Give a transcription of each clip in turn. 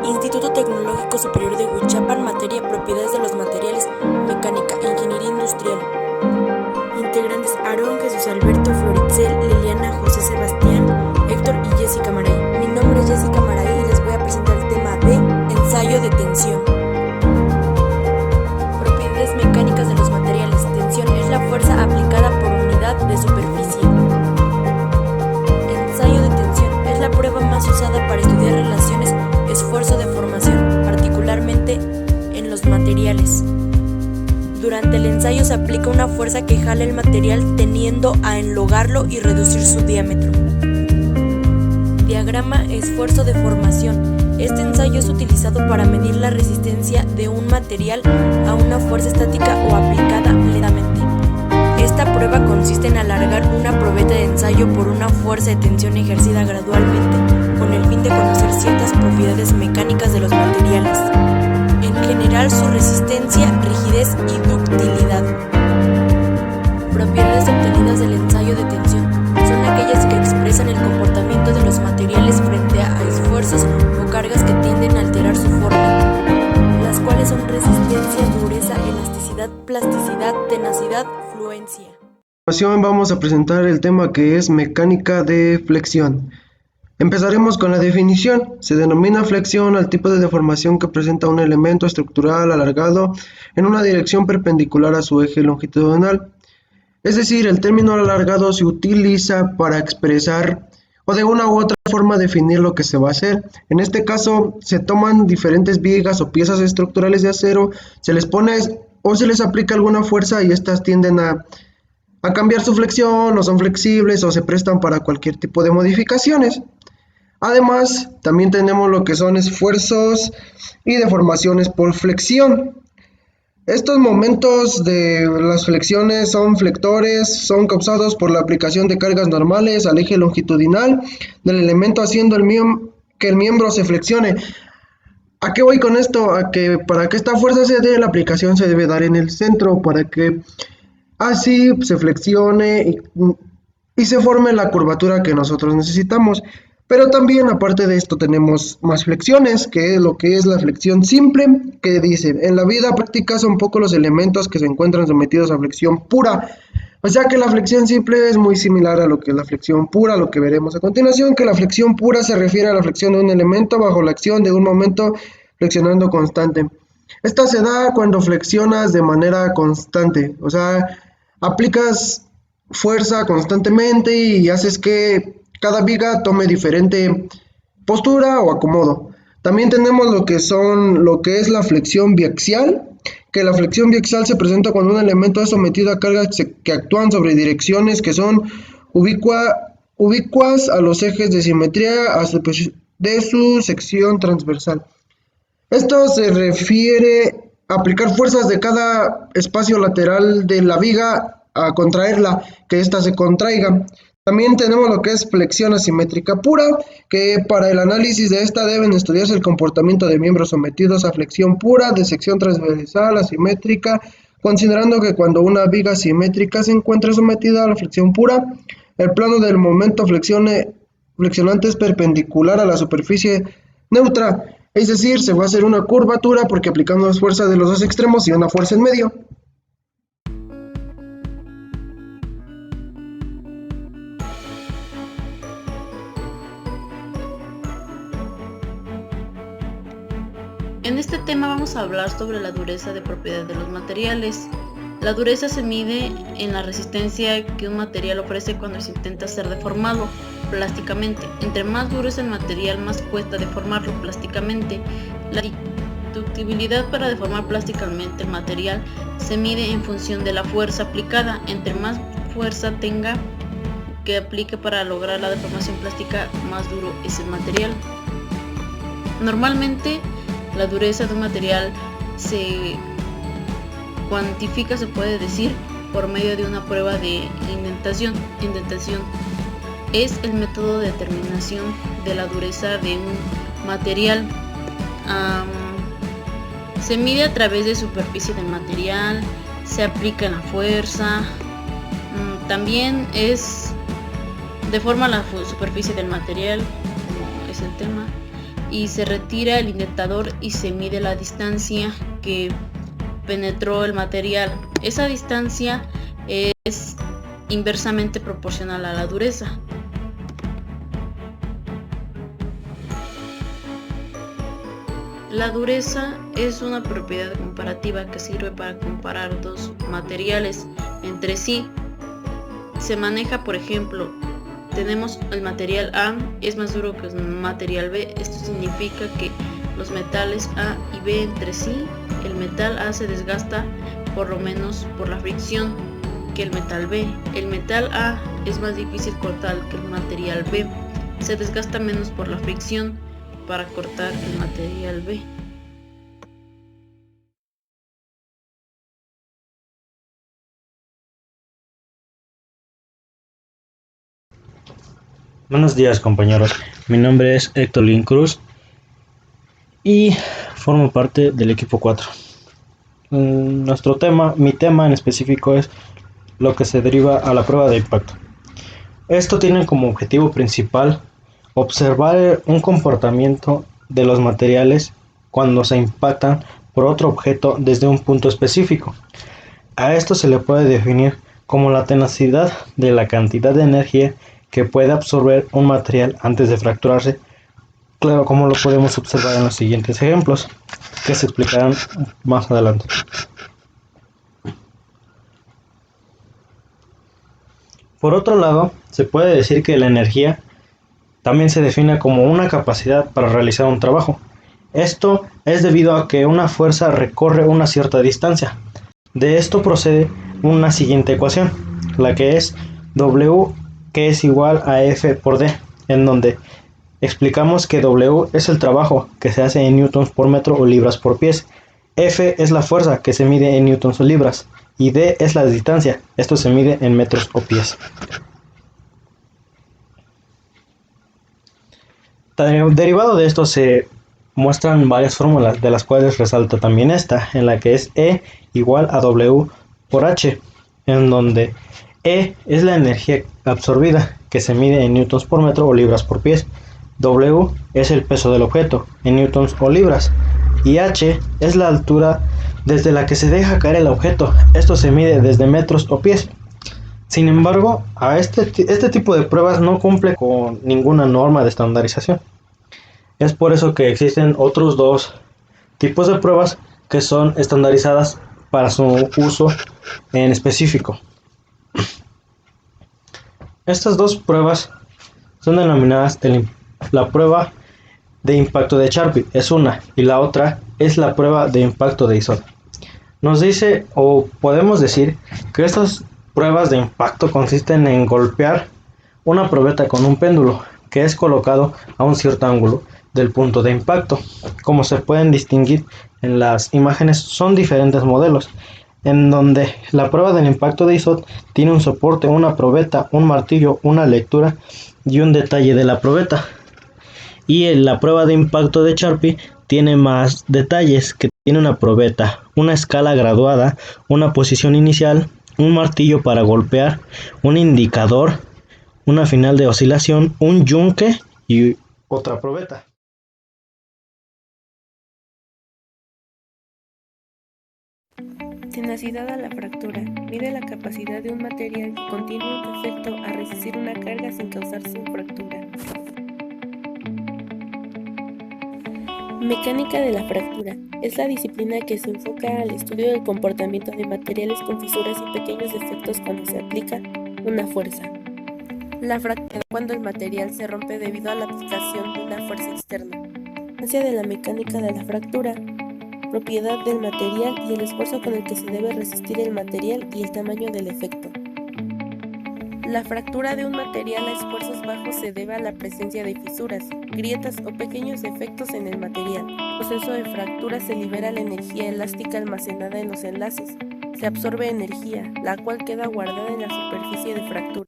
Instituto Tecnológico Superior de Huichapan, materia Propiedades de los Materiales, Mecánica, Ingeniería Industrial. Integrantes: Aarón, Jesús Alberto, Floritzel, Liliana, José Sebastián, Héctor y Jessica Maray. Mi nombre es Jessica Maray y les voy a presentar el tema de ensayo de tensión. Propiedades mecánicas de los materiales. Tensión es la fuerza aplicada por unidad de superficie. Ensayo de tensión es la prueba más usada para estudiar relaciones esfuerzo-deformación, particularmente en los materiales. Durante el ensayo se aplica una fuerza que jala el material tendiendo a enlogarlo y reducir su diámetro. Diagrama esfuerzo-deformación. Este ensayo es utilizado para medir la resistencia de un material a una fuerza estática o aplicada lentamente. Esta prueba consiste en alargar una probeta de ensayo por una fuerza de tensión ejercida gradualmente, con el fin de conocer ciertas propiedades mecánicas de los materiales. En general, su resistencia, rigidez y ductilidad. Propiedades obtenidas del ensayo de tensión son aquellas que expresan el comportamiento de los materiales frente a esfuerzos o cargas que tienden a alterar su forma, las cuales son resistencia, dureza, elasticidad, plasticidad, tenacidad, fluencia. A continuación vamos a presentar el tema que es mecánica de flexión. Empezaremos con la definición. Se denomina flexión al tipo de deformación que presenta un elemento estructural alargado en una dirección perpendicular a su eje longitudinal. Es decir, el término alargado se utiliza para expresar o de una u otra forma definir lo que se va a hacer. En este caso, se toman diferentes vigas o piezas estructurales de acero, se les pone o se les aplica alguna fuerza y estas tienden a cambiar su flexión, o son flexibles o se prestan para cualquier tipo de modificaciones. Además, también tenemos lo que son esfuerzos y deformaciones por flexión. Estos momentos de las flexiones son flectores, son causados por la aplicación de cargas normales al eje longitudinal del elemento, haciendo que el miembro se flexione. ¿A qué voy con esto? A que para que esta fuerza se dé, la aplicación se debe dar en el centro, para que así se flexione y se forme la curvatura que nosotros necesitamos. Pero también, aparte de esto, tenemos más flexiones, que es lo que es la flexión simple, que dice: en la vida práctica son pocos los elementos que se encuentran sometidos a flexión pura. O sea que la flexión simple es muy similar a lo que es la flexión pura, lo que veremos a continuación, que la flexión pura se refiere a la flexión de un elemento bajo la acción de un momento flexionando constante. Esta se da cuando flexionas de manera constante, o sea, aplicas fuerza constantemente y haces que cada viga tome diferente postura o acomodo. También tenemos lo que es la flexión biaxial, que la flexión biaxial se presenta cuando un elemento es sometido a cargas que actúan sobre direcciones que son ubicuas a los ejes de simetría de su sección transversal. Esto se refiere a aplicar fuerzas de cada espacio lateral de la viga a contraerla, que ésta se contraiga. También tenemos lo que es flexión asimétrica pura, que para el análisis de esta deben estudiarse el comportamiento de miembros sometidos a flexión pura de sección transversal asimétrica, considerando que cuando una viga simétrica se encuentra sometida a la flexión pura, el plano del momento flexionante es perpendicular a la superficie neutra, es decir, se va a hacer una curvatura porque aplicamos fuerza de los dos extremos y una fuerza en medio. En este tema vamos a hablar sobre la dureza de propiedades de los materiales. La dureza se mide en la resistencia que un material ofrece cuando se intenta ser deformado plásticamente. Entre más duro es el material, más cuesta deformarlo plásticamente. La ductibilidad para deformar plásticamente el material se mide en función de la fuerza aplicada. Entre más fuerza tenga que aplique para lograr la deformación plástica, más duro es el material. Normalmente, la dureza de un material se cuantifica, se puede decir, por medio de una prueba de indentación. Indentación es el método de determinación de la dureza de un material. Se mide a través de superficie del material, se aplica la fuerza, también deforma la superficie del material, como es el tema. y se retira el inyectador y se mide la distancia que penetró el material. Esa distancia es inversamente proporcional a la dureza. La dureza es una propiedad comparativa que sirve para comparar dos materiales entre sí. Se maneja, por ejemplo, tenemos el material A es más duro que el material B. Esto significa que los metales A y B entre sí, el metal A se desgasta por lo menos por la fricción que el metal B. El metal A es más difícil cortar que el material B. Se desgasta menos por la fricción para cortar el material B. Buenos días, compañeros. Mi nombre es Héctor Lin Cruz y formo parte del equipo 4. Mi tema en específico es lo que se deriva a la prueba de impacto. Esto tiene como objetivo principal observar un comportamiento de los materiales cuando se impactan por otro objeto desde un punto específico. A esto se le puede definir como la tenacidad de la cantidad de energía que puede absorber un material antes de fracturarse, claro, como lo podemos observar en los siguientes ejemplos, que se explicarán más adelante. Por otro lado, se puede decir que la energía también se define como una capacidad para realizar un trabajo. Esto es debido a que una fuerza recorre una cierta distancia. De esto procede una siguiente ecuación, la que es W, que es igual a F por D, en donde explicamos que W es el trabajo que se hace en newtons por metro o libras por pies, F es la fuerza que se mide en newtons o libras, y D es la distancia, esto se mide en metros o pies. Derivado de esto se muestran varias fórmulas, de las cuales resalta también esta, en la que es E igual a W por H, en donde E es la energía absorbida, que se mide en newtons por metro o libras por pies, W es el peso del objeto, en newtons o libras, y H es la altura desde la que se deja caer el objeto, esto se mide desde metros o pies. Sin embargo, este tipo de pruebas no cumple con ninguna norma de estandarización. Es por eso que existen otros dos tipos de pruebas que son estandarizadas para su uso en específico. Estas dos pruebas son denominadas la prueba de impacto de Charpy, es una, y la otra es la prueba de impacto de Isot. Nos dice, o podemos decir, que estas pruebas de impacto consisten en golpear una probeta con un péndulo que es colocado a un cierto ángulo del punto de impacto. Como se pueden distinguir en las imágenes, son diferentes modelos, en donde la prueba del impacto de Isot tiene un soporte, una probeta, un martillo, una lectura y un detalle de la probeta. Y en la prueba de impacto de Charpy tiene más detalles, que tiene una probeta, una escala graduada, una posición inicial, un martillo para golpear, un indicador, una final de oscilación, un yunque y otra probeta. Tenacidad a la fractura. Mide la capacidad de un material que contiene un defecto a resistir una carga sin causar su fractura. Mecánica de la fractura. Es la disciplina que se enfoca al estudio del comportamiento de materiales con fisuras y pequeños defectos cuando se aplica una fuerza. La fractura cuando el material se rompe debido a la aplicación de una fuerza externa. Ciencia de la mecánica de la fractura. Propiedad del material y el esfuerzo con el que se debe resistir el material y el tamaño del efecto. La fractura de un material a esfuerzos bajos se debe a la presencia de fisuras, grietas o pequeños defectos en el material. En el proceso de fractura se libera la energía elástica almacenada en los enlaces. Se absorbe energía, la cual queda guardada en la superficie de fractura.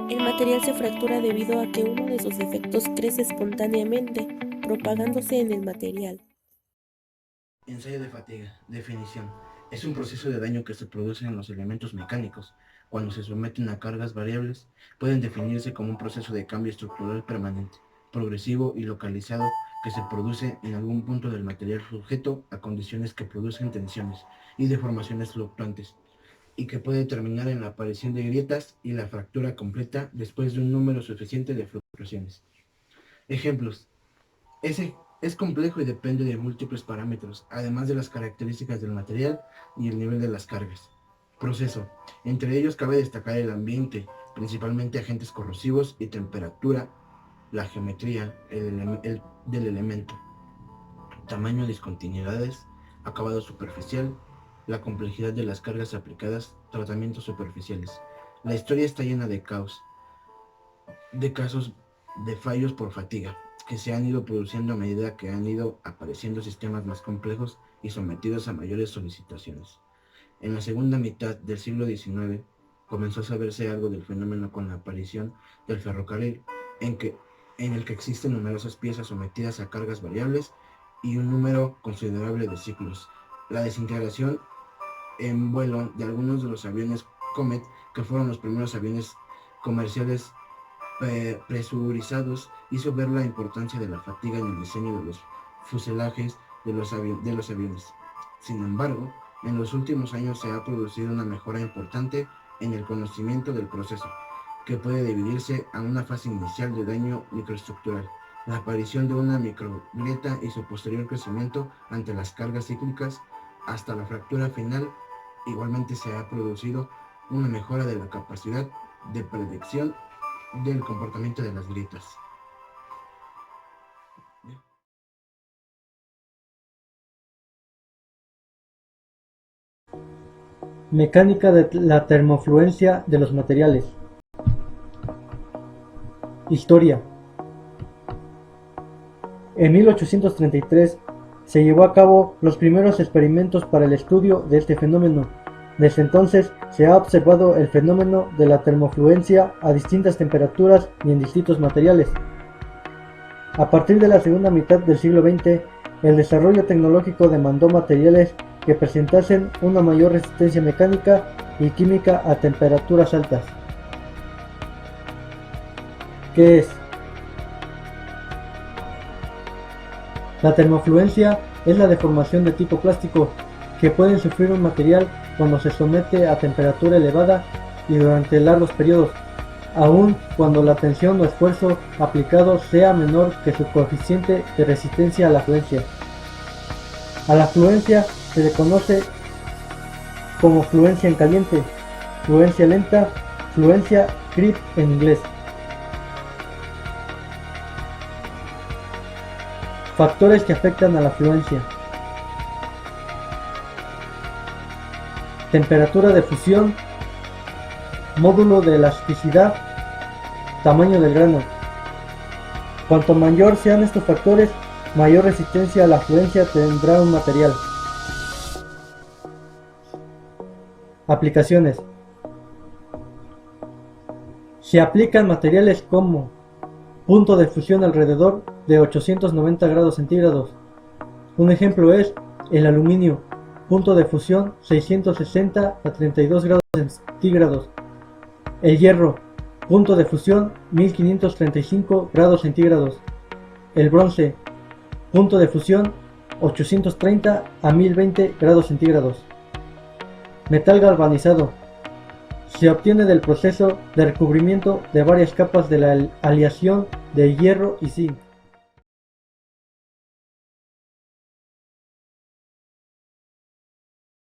El material se fractura debido a que uno de sus defectos crece espontáneamente, propagándose en el material. Ensayo de fatiga. Definición. Es un proceso de daño que se produce en los elementos mecánicos cuando se someten a cargas variables, pueden definirse como un proceso de cambio estructural permanente, progresivo y localizado que se produce en algún punto del material sujeto a condiciones que producen tensiones y deformaciones fluctuantes, y que puede terminar en la aparición de grietas y la fractura completa después de un número suficiente de fluctuaciones. Ejemplos. Es complejo y depende de múltiples parámetros, además de las características del material y el nivel de las cargas. Proceso. Entre ellos cabe destacar el ambiente, principalmente agentes corrosivos y temperatura, la geometría del elemento, tamaño, discontinuidades, acabado superficial, la complejidad de las cargas aplicadas, tratamientos superficiales. La historia está llena de casos de fallos por fatiga, que se han ido produciendo a medida que han ido apareciendo sistemas más complejos y sometidos a mayores solicitaciones. En la segunda mitad del siglo XIX comenzó a saberse algo del fenómeno con la aparición del ferrocarril, en el que existen numerosas piezas sometidas a cargas variables y un número considerable de ciclos. La desintegración en vuelo de algunos de los aviones Comet, que fueron los primeros aviones comerciales presurizados, hizo ver la importancia de la fatiga en el diseño de los fuselajes de los aviones. Sin embargo, en los últimos años se ha producido una mejora importante en el conocimiento del proceso, que puede dividirse a una fase inicial de daño microestructural, la aparición de una microgrieta y su posterior crecimiento ante las cargas cíclicas hasta la fractura final. Igualmente se ha producido una mejora de la capacidad de predicción del comportamiento de las grietas. Mecánica de la termofluencia de los materiales. Historia. En 1833 se llevó a cabo los primeros experimentos para el estudio de este fenómeno. Desde entonces se ha observado el fenómeno de la termofluencia a distintas temperaturas y en distintos materiales. A partir de la segunda mitad del siglo XX, el desarrollo tecnológico demandó materiales que presentasen una mayor resistencia mecánica y química a temperaturas altas. ¿Qué es? La termofluencia es la deformación de tipo plástico que puede sufrir un material cuando se somete a temperatura elevada y durante largos periodos, aun cuando la tensión o esfuerzo aplicado sea menor que su coeficiente de resistencia a la fluencia. A la fluencia se le conoce como fluencia en caliente, fluencia lenta, fluencia creep en inglés. Factores que afectan a la fluencia: temperatura de fusión, módulo de elasticidad, tamaño del grano. Cuanto mayor sean estos factores, mayor resistencia a la fluencia tendrá un material. Aplicaciones. Se aplican materiales como punto de fusión alrededor de 890 grados centígrados. Un ejemplo es el aluminio, punto de fusión 660 a 32 grados centígrados. El hierro, punto de fusión 1535 grados centígrados. El bronce, punto de fusión 830 a 1020 grados centígrados. Metal galvanizado. Se obtiene del proceso de recubrimiento de varias capas de la aleación de hierro y zinc.